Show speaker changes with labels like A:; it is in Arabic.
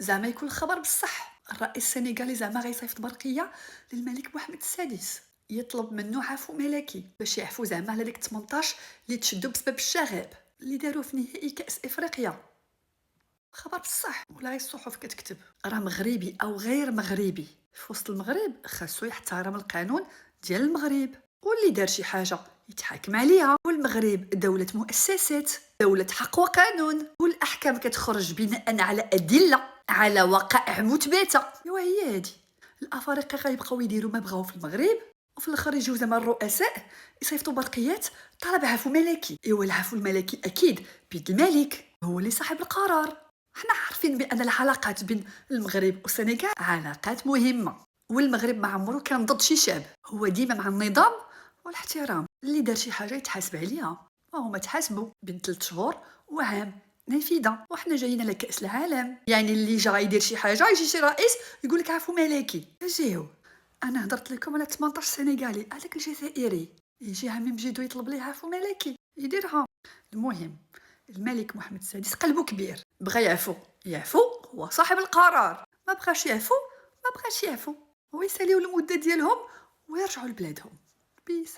A: زعما يكون الخبر بصح الرئيس السنغالي زعما غيصيفط برقيه للملك محمد السادس يطلب منه عفو ملكي باش يعفو زعما على ديك 18 اللي تشدوا بسبب الشغب اللي داروا في نهائي كأس افريقيا. خبر بصح ولا غير الصحف كتكتب؟ راه مغربي او غير مغربي في وسط المغرب خاصو يحترم القانون ديال المغرب، واللي دار شي حاجه يتحاكم عليها، والمغرب دولة مؤسسات، دولة حق وقانون، والاحكام كتخرج بناء على ادله على وقائع مثبته. ايوا هي هادي. الافارقه غيبقاو يديروا ما بغاو في المغرب وفي الاخر يجيو زعما الرؤساء يصيفطوا برقيات طلب عفو ملكي. ايوا العفو الملكي اكيد بيد الملك، هو اللي صاحب القرار. حنا عارفين بان العلاقات بين المغرب والسنغال علاقات مهمه، والمغرب ما عمرو كان ضد شي شعب، هو ديما مع النظام والاحترام. اللي دار شي حاجه يتحاسب عليها، وهما تحاسبوا بين 3 شهور وعام نافذه. وحنا جايين على كأس العالم، يعني اللي جا يدير شي حاجه يجي شي رئيس يقول لك عفو ملكي. اجيو انا هضرت لكم على 18 سنغالي، هذاك الجزائري يجي عمي مجيدو يطلب ليه عفو ملكي يديرها. المهم الملك محمد السادس قلبه كبير، بغى يعفو يعفو، هو صاحب القرار. ما بغاش يعفو ما بغاش يعفو، هو يساليو المده ديالهم ويرجعوا لبلادهم. بيس.